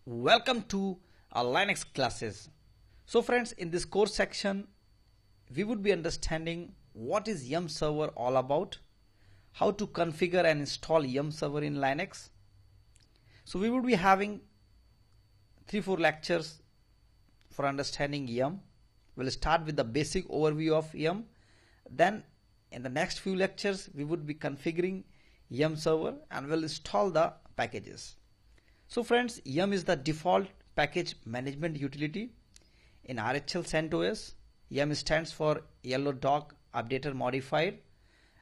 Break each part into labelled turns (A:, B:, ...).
A: Welcome to our Linux classes. So friends, in this course section, we would be understanding what is Yum server all about, how to configure and install Yum server in Linux. So we would be having 3-4 lectures for understanding Yum. We'll start with the basic overview of Yum. Then in the next few lectures, we would be configuring Yum server and we'll install the packages. So friends, Yum is the default package management utility in RHEL CentOS. Yum stands for Yellow Dog Updated Modified,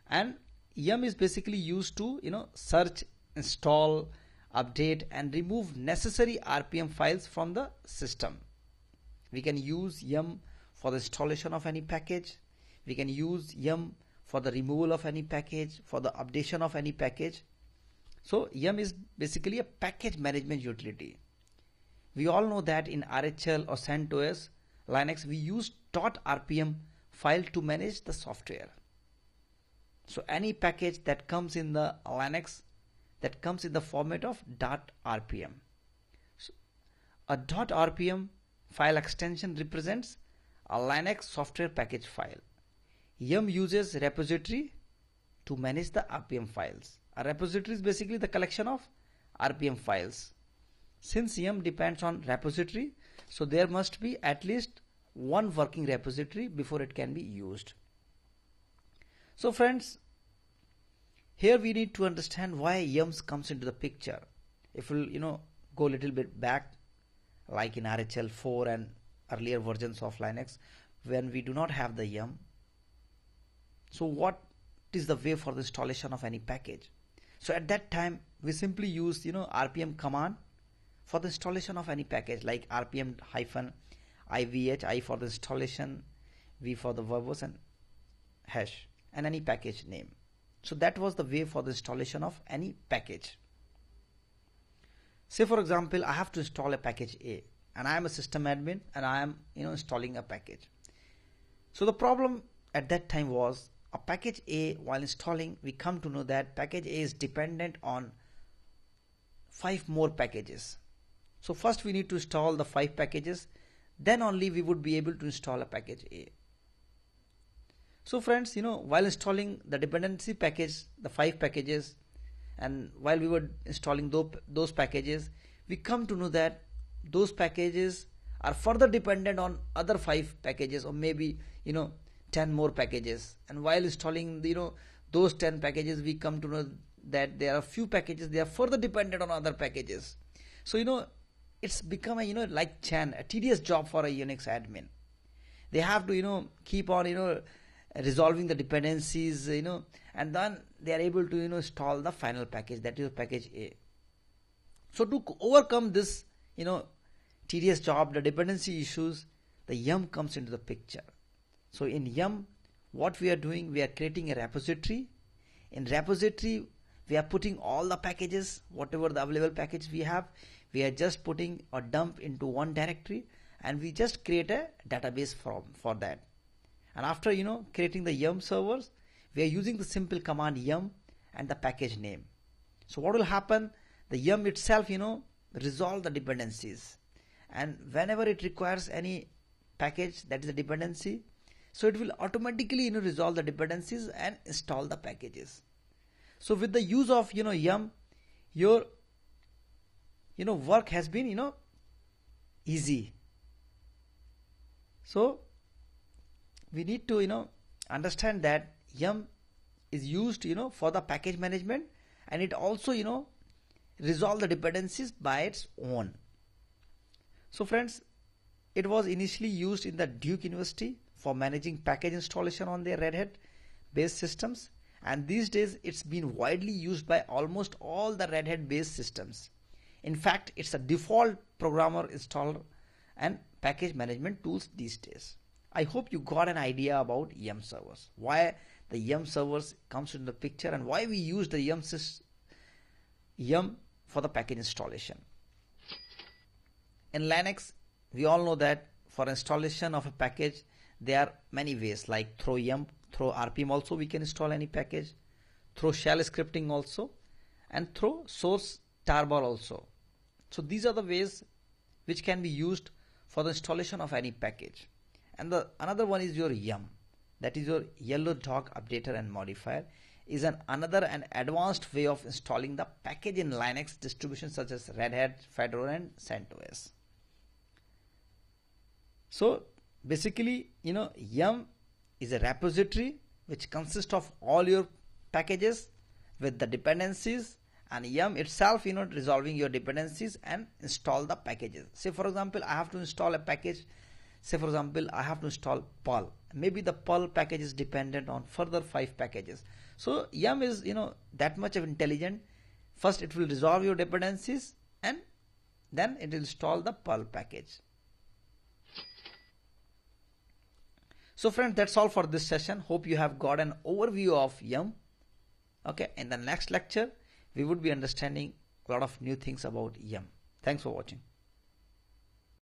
A: and Yum is basically used to search, install, update and remove necessary RPM files from the system. We can use Yum for the installation of any package. We can use Yum for the removal of any package, for the updation of any package. So Yum is basically a package management utility. We all know that in RHEL or CentOS Linux we use .rpm file to manage the software. So any package that comes in the Linux that comes in the format of .rpm. So a .rpm file extension represents a Linux software package file. Yum uses repository to manage the RPM files. A repository is basically the collection of RPM files. Since Yum depends on repository, so there must be at least one working repository before it can be used. So friends, here we need to understand why Yum comes into the picture. If we'll go a little bit back, like in RHEL 4 and earlier versions of Linux, when we do not have the Yum. So what is the way for the installation of any package? So at that time we simply use RPM command for the installation of any package, like rpm-ivh, I for the installation, V for the verbose, and hash and any package name. So that was the way for the installation of any package. Say for example, I have to install a package A and I am a system admin and I am installing a package. So the problem at that time was a package A, while installing, we come to know that package A is dependent on 5 more packages. So first we need to install the 5 packages, then only we would be able to install a package A. So friends, while installing the dependency package, the 5 packages, and while we were installing those packages, we come to know that those packages are further dependent on other 5 packages, or maybe 10 more packages. And while installing those 10 packages, we come to know that there are few packages, they are further dependent on other packages. So it's become a like a tedious job for a Unix admin. They have to keep on resolving the dependencies, and then they are able to install the final package, that is package A. So to overcome this tedious job, the dependency issues, the Yum comes into the picture. So in Yum, what we are doing, we are creating a repository. In repository, we are putting all the packages, whatever the available package we have, we are just putting a dump into one directory, and we just create a database for that. And after creating the Yum servers, we are using the simple command Yum and the package name. So what will happen? The Yum itself resolve the dependencies, and whenever it requires any package that is a dependency, so it will automatically resolve the dependencies and install the packages. So with the use of Yum, your work has been easy. So we need to understand that Yum is used for the package management, and it also resolve the dependencies by its own. So friends, it was initially used in the Duke University for managing package installation on their Red Hat based systems, and these days it's been widely used by almost all the Red Hat based systems. In fact, it's a default programmer installer and package management tools these days. I hope you got an idea about Yum servers, why the Yum servers comes into the picture, and why we use the Yum for the package installation. In Linux, we all know that for installation of a package, there are many ways, like through Yum, through RPM also we can install any package, through shell scripting also, and through source tarbar also. So these are the ways which can be used for the installation of any package. And the another one is your yum, that is your yellow dog updater and modifier, is another and advanced way of installing the package in Linux distributions such as Red Hat, Fedora and CentOS. So basically, yum is a repository which consists of all your packages with the dependencies, and yum itself resolving your dependencies and install the packages. Say for example, I have to install a package. Say for example, I have to install Perl. Maybe the Perl package is dependent on further 5 packages. So yum is that much of intelligent. First it will resolve your dependencies and then it will install the Perl package. So friends, that's all for this session. Hope you have got an overview of yum. Okay, in the next lecture we would be understanding a lot of new things about yum. Thanks for watching.